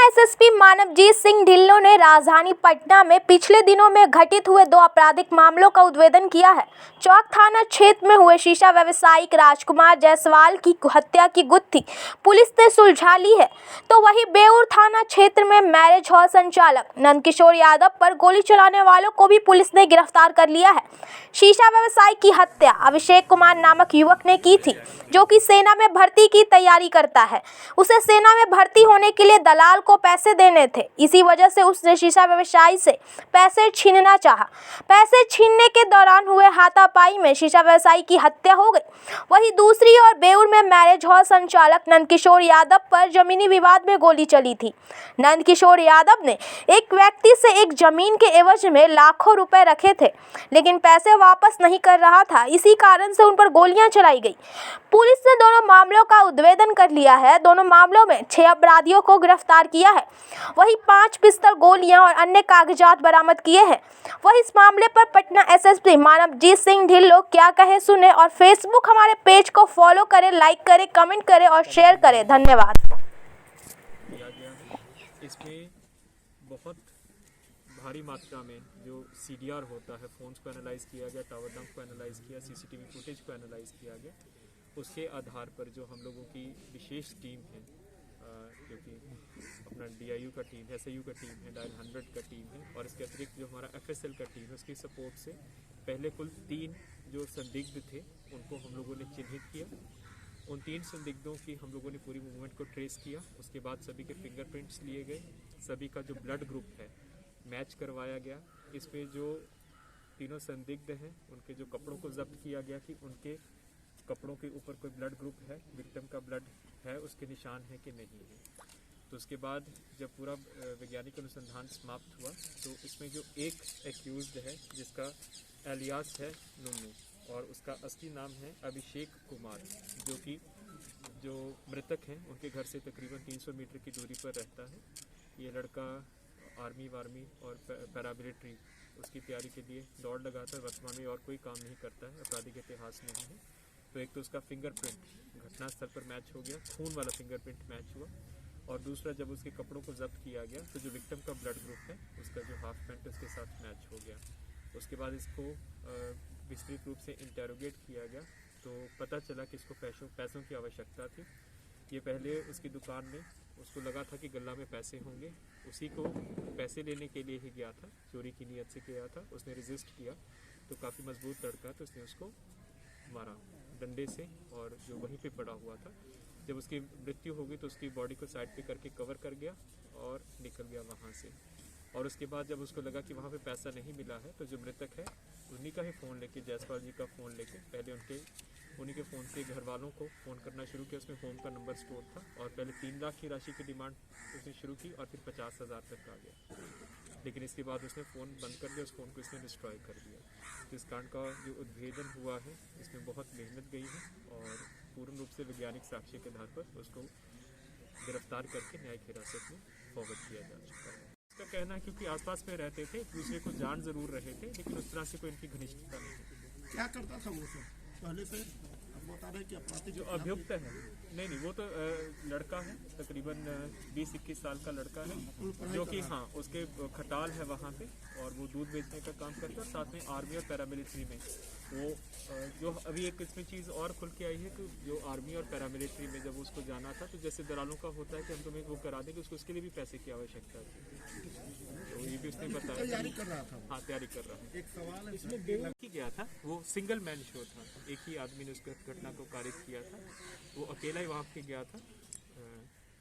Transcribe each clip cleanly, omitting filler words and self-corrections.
SSP Manavjit Singh Dhillon ने राजधानी पटना में पिछले दिनों में घटित हुए 2 आपराधिक मामलों का उद्भेदन किया है। चौक थाना क्षेत्र में हुए शीशा व्यवसायिक राजकुमार जायसवाल की हत्या की गुत्थी पुलिस ने सुलझा ली है, तो वहीं बेउर थाना क्षेत्र में मैरिज हॉल संचालक नंदकिशोर यादव पर गोली चलाने वालों को भी पुलिस ने गिरफ्तार कर लिया है। शीशा व्यवसायी की हत्या अभिषेक कुमार नामक युवक ने की थी, जो कि सेना में भर्ती की तैयारी करता है। उसे सेना में भर्ती होने के लिए दलाल को पैसे देने थे, इसी वजह से उसने शीशा व्यवसायी से पैसे छीनना चाहा। पैसे छीनने के दौरान हुए हाथापाई में शीशा व्यवसायी की हत्या हो गई। वहीं दूसरी ओर बेउर में मैरिज हॉल संचालक नंदकिशोर यादव पर जमीनी विवाद में गोली चली थी। नंदकिशोर यादव ने एक व्यक्ति से एक जमीन के एवज में लाखों रुपए रखे थे, लेकिन पैसे वापस नहीं कर रहा था, इसी कारण से उन पर गोलियां चलाई गई। पुलिस ने दोनों मामलों का उद्भेदन कर लिया है। दोनों मामलों में 6 अपराधियों को गिरफ्तार किया है। वहीं 5 पिस्तौल, गोलियां और अन्य कागजात बरामद किए हैं। वहीं इस मामले पर पटना एसएसपी मानवजीत सिंह ढिल्लों क्या कहे सुने और फेसबुक हमारे पेज को फॉलो करें, लाइक करें, कमेंट करें और शेयर करें। धन्यवाद। किया गया है। इसमें बहुत भारी मात्रा में जो सीडीआर होता है, फ़ोन्स को एनालाइज किया गया, टावर डंप को एनालाइज किया, सीसीटीवी फुटेज को एनालाइज किया गया। उसके आधार पर जो हम लोगों की विशेष टीम है, जो कि अपना डीआईयू का टीम है, एसआईयू का टीम है, डायल 100 का टीम है, और इसके अतिरिक्त जो हमारा एफएसएल का टीम है, उसकी सपोर्ट से पहले कुल 3 जो संदिग्ध थे उनको हम लोगों ने चिन्हित किया। उन 3 संदिग्धों की हम लोगों ने पूरी मूवमेंट को ट्रेस किया। उसके बाद सभी के फिंगरप्रिंट्स लिए गए, सभी का जो ब्लड ग्रुप है मैच करवाया गया। इसमें जो तीनों संदिग्ध हैं उनके जो कपड़ों को जब्त किया गया कि उनके कपड़ों के ऊपर कोई ब्लड ग्रुप है, विक्टिम का ब्लड है, उसके निशान है कि नहीं है। तो उसके बाद जब पूरा वैज्ञानिक अनुसंधान समाप्त हुआ तो इसमें जो एक एक्यूज्ड है जिसका एलियास है नुन्नू और उसका असली नाम है अभिषेक कुमार, जो कि जो मृतक हैं उनके घर से तकरीबन 300 मीटर की दूरी पर रहता है। ये लड़का आर्मी वार्मी और पैरामिलिट्री उसकी तैयारी के लिए दौड़ लगाता है। वर्तमान में और कोई काम नहीं करता है, आपराधिक इतिहास नहीं है। तो एक तो उसका फिंगरप्रिंट घटनास्थल पर मैच हो गया, खून वाला फिंगरप्रिंट मैच हुआ, और दूसरा जब उसके कपड़ों को जब्त किया गया तो जो विक्टिम का ब्लड ग्रुप है उसका जो हाफ पैंट उसके साथ मैच हो गया। उसके बाद इसको विस्तृत रूप से इंटेरोगेट किया गया तो पता चला कि इसको पैसों की आवश्यकता थी। ये पहले उसकी दुकान में उसको लगा था कि गल्ला में पैसे होंगे, उसी को पैसे लेने के लिए ही गया था, चोरी की नीयत से गया था। उसने रेजिस्ट किया तो काफ़ी मजबूत लड़का तो उसने उसको मारा डंडे से, और जो वहीं पे पड़ा हुआ था। जब उसकी मृत्यु हो गई तो उसकी बॉडी को साइड पे करके कवर कर गया और निकल गया वहाँ से। और उसके बाद जब उसको लगा कि वहाँ पे पैसा नहीं मिला है तो जो मृतक है उन्हीं का ही फ़ोन लेके, जायसवाल जी का फ़ोन लेके, पहले उन्हीं के फ़ोन से घर वालों को फ़ोन करना शुरू किया। उसमें होम का नंबर स्टोर था और पहले 3 लाख की राशि की डिमांड उसने शुरू की और फिर 50,000 तक आ गया। लेकिन इसके बाद उसने फ़ोन बंद कर दिया, उस फ़ोन को इसने डिस्ट्रॉय कर दिया। तो इस कांड का जो उद्भेदन हुआ है इसमें बहुत मेहनत गई है और पूर्ण रूप से वैज्ञानिक साक्ष्य के आधार पर उसको गिरफ्तार करके न्यायिक हिरासत में फॉरवर्ड किया जा चुका है। इसका कहना है क्योंकि आसपास में रहते थे, एक दूसरे को जान जरूर रहे थे, लेकिन उस तरह से कोई इनकी घनिष्ठता नहीं थी। क्या करता था वो सब पहले से? अब बता रहे कि अपराधी जो अभियुक्त है, नहीं वो तो लड़का है, तकरीबन 20-21 साल का लड़का है, जो कि हाँ उसके खटाल है वहाँ पे और वो दूध बेचने का काम करता है। साथ में आर्मी और पैरामिलिट्री में वो जो अभी एक इसमें चीज़ और खुल के आई है कि जो आर्मी और पैरामिलिट्री में जब उसको जाना था तो जैसे दलालों का होता है कि हम तुम्हें वो करा देंगे, उसके लिए भी पैसे की आवश्यकता थी। तो ये भी उसने बताया तैयारी कर रहा था। हाँ तैयारी कर रहा है। एक सवाल है इसमें बेउर ही गया था, वो सिंगल मैन शो था, एक ही आदमी ने उस घटना को कारित किया था, वो अकेला ही वहाँ पे गया था,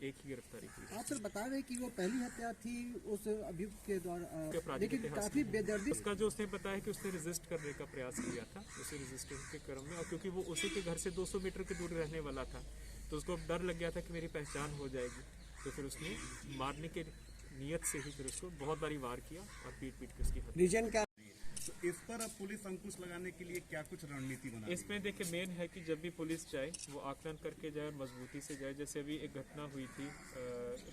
एक ही गिरफ्तारी की। आप सर बता रहे कि वो पहली हत्या थी उस अभियुक्त के द्वारा, लेकिन इतिहास काफी बेदर्दी। उसका जो उसने बताया कि उसने रेजिस्ट करने का प्रयास किया था, उसे रेजिस्टेंस के क्रम में, और क्योंकि वो उसी के घर से 200 मीटर की दूर रहने वाला था तो उसको डर लग गया था कि मेरी पहचान हो जाएगी, तो फिर उसने मारने के नियत से ही फिर उसको बहुत बारी वार किया और पीट के उसकी हत्या। रीजन क्या? तो इस पर अब पुलिस अंकुश लगाने के लिए क्या कुछ रणनीति बना? इसमें देखिए मेन है कि जब भी पुलिस जाए वो आकलन करके जाए और मजबूती से जाए। जैसे अभी एक घटना हुई थी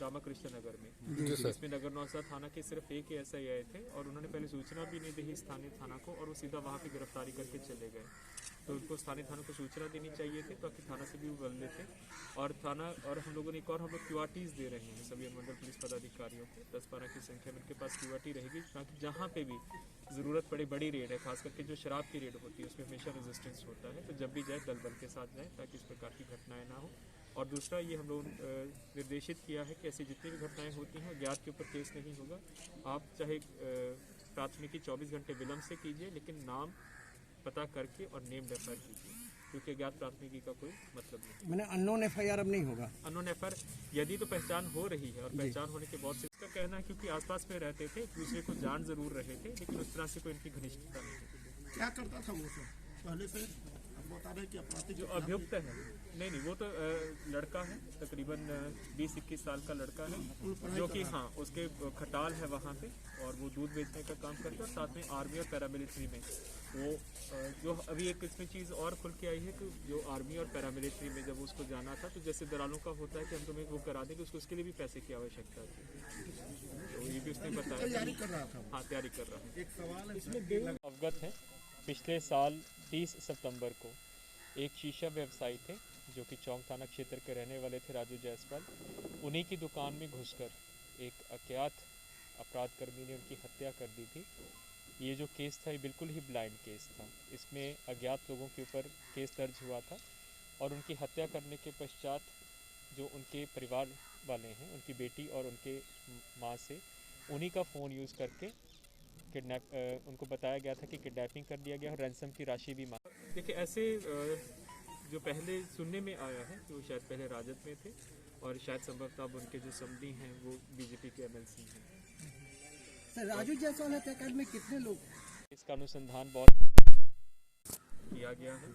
रामाकृष्ण नगर में, जिसमें नगर नौसा थाना के सिर्फ एक ही एसआई आए थे और उन्होंने पहले सूचना भी नहीं दी स्थानीय थाना को और वो सीधा वहाँ पे गिरफ्तारी करके चले गए। तो उनको स्थानीय थानों को सूचना देनी चाहिए थी, ताकि थाना से भी वो बदल लेते। और थाना और हम लोगों ने एक और हम लोग क्यूआरटीज दे रहे हैं सभी अनुमंडल पुलिस पदाधिकारियों को, 10-12 की संख्या में उनके पास क्यूआरटी रहेगी, ताकि जहाँ पे भी ज़रूरत पड़े, बड़ी रेड है खास करके जो शराब की रेड होती है उसमें हमेशा रेजिस्टेंस होता है, तो जब भी जाए दल बल के साथ जाए, ताकि इस प्रकार की घटनाएं ना हो। और दूसरा ये हम लोगों ने निर्देशित किया है कि ऐसी जितनी भी घटनाएं होती हैं ज्ञात के ऊपर केस नहीं होगा। आप चाहे प्राथमिकी 24 घंटे विलम्ब से कीजिए, लेकिन नाम पता करके और नेम रेफर कीजिए, क्योंकि अज्ञात प्राथमिकी का कोई मतलब नहीं। मैंने अननोन एफआईआर अब नहीं होगा। अननोन एफआईआर यदि तो पहचान हो रही है, और पहचान होने के बहुत से इसका कहना है क्योंकि आसपास में रहते थे, एक दूसरे को जान जरूर रहे थे, लेकिन उस तरह से कोई इनकी घनिष्ठता नहीं थी। क्या करता था वो सर पहले से? आप बता रहे हैं कि अपराधी जो अभियुक्त है, नहीं वो तो लड़का है, तकरीबन 20-21 साल का लड़का है, जो कि हाँ उसके खटाल है वहाँ पे, और वो दूध बेचने का काम करता है। और साथ में आर्मी और पैरामिलिट्री में वो जो अभी एक इसमें चीज़ और खुल के आई है कि जो आर्मी और पैरामिलिट्री में जब उसको जाना था, तो जैसे दलालों का होता है कि हम तुम्हें वो करा देंगे, उसके लिए भी पैसे की आवश्यकता थी, तो ये भी उसने बताया। तैयारी कर रहा था। हाँ, तैयारी कर रहा है। एक सवाल है इसमें अवगत है, पिछले साल 30 सितंबर को एक शीशा व्यवसायी थे जो कि चौक थाना क्षेत्र के रहने वाले थे, राजू जायसवाल। उन्हीं की दुकान में घुसकर एक अज्ञात अपराध कर्मी ने उनकी हत्या कर दी थी। ये जो केस था ये बिल्कुल ही ब्लाइंड केस था। इसमें अज्ञात लोगों के ऊपर केस दर्ज हुआ था, और उनकी हत्या करने के पश्चात जो उनके परिवार वाले हैं, उनकी बेटी और उनके माँ से उन्हीं का फ़ोन यूज़ करके उनको बताया गया था कि किडनैपिंग कर दिया गया और रैंसम की राशि भी मांग। देखिए, ऐसे जो पहले सुनने में आया है कि वो शायद पहले राजद में थे, और शायद संभवतः अब उनके जो समधी हैं वो बीजेपी के एमएलसी हैं। सर, राजू जायसवाल हत्याकांड में कितने लोग? इसका अनुसंधान बहुत किया गया है।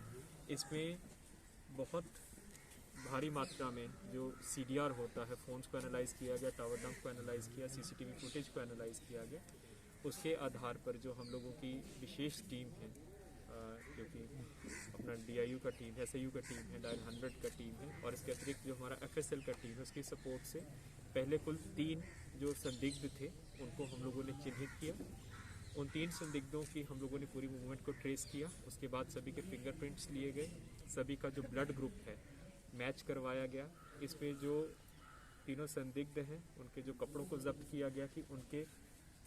इसमें बहुत भारी मात्रा में जो सीडीआर होता है, फ़ोन्स को एनालाइज किया गया, टावर डंप को एनालाइज किया, सीसीटीवी फुटेज को एनालाइज किया गया। उसके आधार पर जो हम लोगों की विशेष टीम है, जो कि अपना डीआईयू का टीम है, एसआईयू का टीम है, डायल 100 का टीम है, और इसके अतिरिक्त जो हमारा एफएसएल का टीम है, उसकी सपोर्ट से पहले कुल 3 जो संदिग्ध थे उनको हम लोगों ने चिन्हित किया। उन 3 संदिग्धों की हम लोगों ने पूरी मूवमेंट को ट्रेस किया। उसके बाद सभी के फिंगरप्रिंट्स लिए गए, सभी का जो ब्लड ग्रुप है मैच करवाया गया। इसमें जो तीनों संदिग्ध हैं उनके जो कपड़ों को जब्त किया गया कि उनके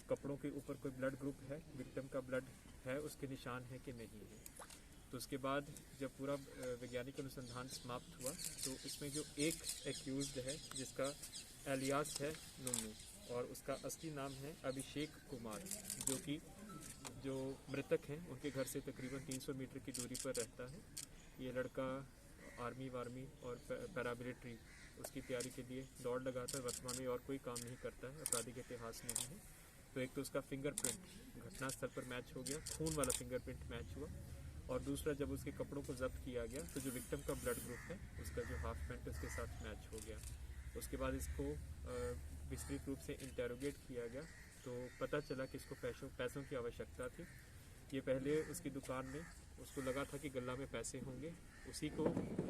कपड़ों के ऊपर कोई ब्लड ग्रुप है, विक्टिम का ब्लड है, उसके निशान है कि नहीं है। तो उसके बाद जब पूरा वैज्ञानिक अनुसंधान समाप्त हुआ, तो इसमें जो एक एक्यूज्ड है जिसका एलियास है नुन्नू, और उसका असली नाम है अभिषेक कुमार, जो कि जो मृतक हैं उनके घर से तकरीबन 300 मीटर की दूरी पर रहता है। ये लड़का आर्मी वार्मी और पैरामिलिट्री उसकी तैयारी के लिए दौड़ लगाता है। वर्तमान में और कोई काम नहीं करता है, आपराधिक इतिहास नहीं है। तो एक तो उसका फिंगरप्रिंट घटनास्थल पर मैच हो गया, खून वाला फिंगरप्रिंट मैच हुआ, और दूसरा जब उसके कपड़ों को जब्त किया गया तो जो विक्टिम का ब्लड ग्रुप है उसका जो हाफ पैंट उसके साथ मैच हो गया। उसके बाद इसको विस्तृत रूप से इंटेरोगेट किया गया, तो पता चला कि इसको पैसों की आवश्यकता थी। ये पहले उसकी दुकान में उसको लगा था कि गल्ला में पैसे होंगे, उसी को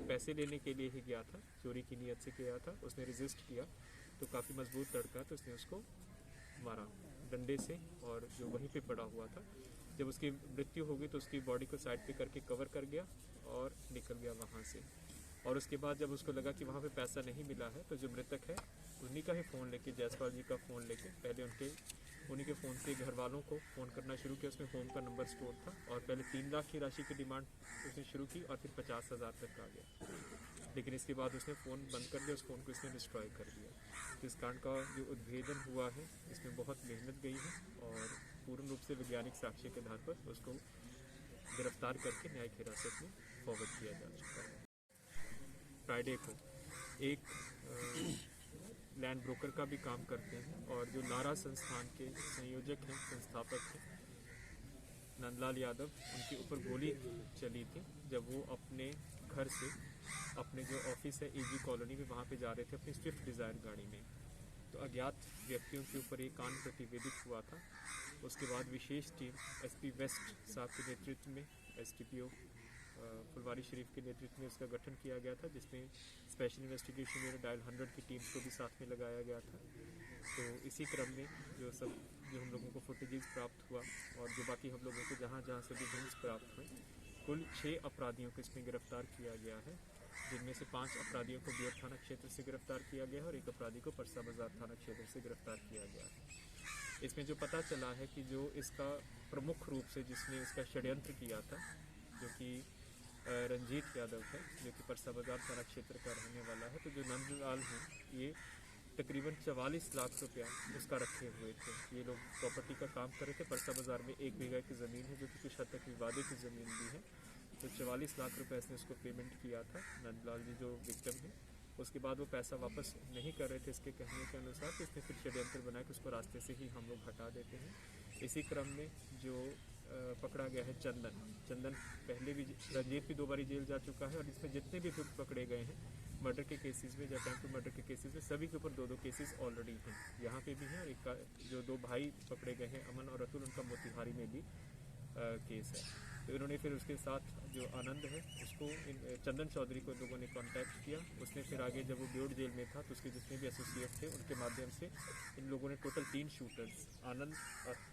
पैसे लेने के लिए ही गया था, चोरी की नीयत से गया था। उसने रेजिस्ट किया तो काफ़ी मजबूत लड़का, तो उसने उसको मारा डंडे से, और जो वहीं पे पड़ा हुआ था। जब उसकी मृत्यु हो गई तो उसकी बॉडी को साइड पे करके कवर कर गया और निकल गया वहाँ से। और उसके बाद जब उसको लगा कि वहाँ पे पैसा नहीं मिला है, तो जो मृतक है उन्हीं का ही फ़ोन लेके, जायसवाल जी का फ़ोन लेके, पहले उन्हीं के फ़ोन से घर वालों को फ़ोन करना शुरू किया। उसमें होम का नंबर स्टोर था, और पहले 3 लाख की राशि की डिमांड उसने शुरू की, और फिर 50,000 तक आ गया। लेकिन इसके बाद उसने फ़ोन बंद कर दिया, उस फ़ोन को इसने डिस्ट्रॉय कर दिया। तो इस कांड का जो उद्भेदन हुआ है इसमें बहुत मेहनत गई है, और पूर्ण रूप से वैज्ञानिक साक्ष्य के आधार पर उसको गिरफ्तार करके न्यायिक हिरासत में फॉरवर्ड किया जा चुका है। फ्राइडे को एक लैंड ब्रोकर का भी काम करते हैं, और जो नारा संस्थान के संयोजक हैं, संस्थापक हैं, नंदलाल यादव, उनके ऊपर गोली चली थी जब वो अपने घर से अपने जो ऑफिस है एजी कॉलोनी में, वहाँ पे जा रहे थे अपनी स्विफ्ट डिज़ायर गाड़ी में। तो अज्ञात व्यक्तियों के ऊपर एक कांड प्रतिवेदित हुआ था। उसके बाद विशेष टीम एसपी वेस्ट साहब के नेतृत्व में, एसटीपीओ फुलवारी शरीफ के नेतृत्व में उसका गठन किया गया था, जिसमें स्पेशल इन्वेस्टिगेशन यूनिट डायल 100 की टीम को भी साथ में लगाया गया था। तो इसी क्रम में जो हम लोगों को फुटेजेस प्राप्त हुआ, और जो बाकी हम लोगों को जहाँ जहाँ से भी हिंट्स प्राप्त हुए, कुल 6 अपराधियों को इसमें गिरफ्तार किया गया है, जिनमें से 5 अपराधियों को बियर थाना क्षेत्र से गिरफ्तार किया गया है और 1 अपराधी को परसा बाजार थाना क्षेत्र से गिरफ्तार किया गया है। इसमें जो पता चला है कि जो इसका प्रमुख रूप से जिसने इसका षड्यंत्र किया था, जो कि रंजीत यादव है, जो कि परसा बाजार थाना क्षेत्र का रहने वाला है, तो जो नंदलाल हैं ये तकरीबन 44 लाख रुपया उसका रखे हुए थे। ये लोग प्रॉपर्टी का काम कर रहे थे। परसा बाजार में 1 बीघा की ज़मीन है जो कि कुछ हद तक विवादित ज़मीन भी है, तो 44 लाख रुपये इसने उसको पेमेंट किया था, नंदलाल जी जो विक्टिम है। उसके बाद वो पैसा वापस नहीं कर रहे थे इसके कहने के अनुसार, तो इसने फिर षड्यंत्र बनाया कि उसको रास्ते से ही हम लोग हटा देते हैं। इसी क्रम में जो पकड़ा गया है चंदन पहले भी, रंजीत भी 2 बारी जेल जा चुका है, और इसमें जितने भी पकड़े गए हैं मर्डर के केसेस में या अटेम्प्ट टू मर्डर के केसेस में, सभी के ऊपर 2-2 केसेस ऑलरेडी हैं, यहाँ पे भी हैं। और एक का जो 2 भाई पकड़े गए हैं अमन और अतुल, उनका मोतिहारी में भी केस है। तो इन्होंने फिर उसके साथ जो आनंद है उसको चंदन चौधरी को लोगों ने कांटेक्ट किया। उसने फिर आगे जब वो ब्योड जेल में था तो उसके जितने भी एसोसिएट थे उनके माध्यम से इन लोगों ने टोटल 3 शूटर्स, आनंद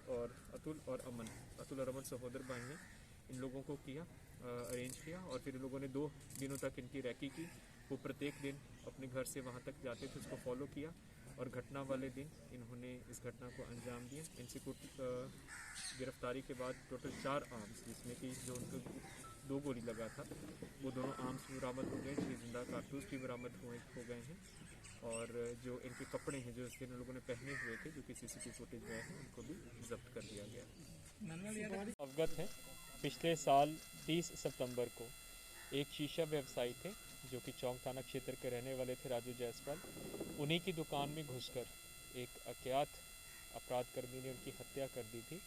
और अतुल और अमन सहोदर भाई हैं, इन लोगों को अरेंज किया। और फिर इन लोगों ने 2 दिनों तक इनकी रैकी की। वो प्रत्येक दिन अपने घर से वहाँ तक जाते थे, उसको फॉलो किया, और घटना वाले दिन इन्होंने इस घटना को अंजाम दिया। इनसे गिरफ्तारी के बाद टोटल 4 आर्म्स, जिसमें कि जो उनको 2 गोली लगा था वो दोनों आर्म्स भी बरामद हो गए, 6 जिंदा कारतूस भी बरामद हो गए हैं। और जो इनके कपड़े हैं जो इसके लोगों ने पहने हुए थे, जो कि सीसीटीवी फुटेज में है, उनको भी जब्त कर दिया गया। अवगत है, पिछले साल 30 सितंबर को एक शीशा व्यवसायी थे जो कि चौक थाना क्षेत्र के रहने वाले थे, राजू जायसवाल। उन्हीं की दुकान में घुसकर एक अज्ञात अपराध कर्मी ने उनकी हत्या कर दी थी।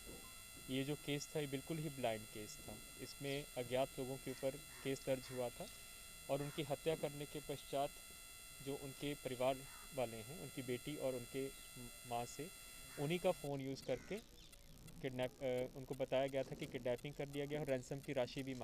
ये जो केस था ये बिल्कुल ही ब्लाइंड केस था। इसमें अज्ञात लोगों के ऊपर केस दर्ज हुआ था, और उनकी हत्या करने के पश्चात जो उनके परिवार वाले हैं, उनकी बेटी और उनके माँ से उन्हीं का फ़ोन यूज़ करके उनको बताया गया था कि किडनैपिंग कर लिया गया और रैंसम की राशि भी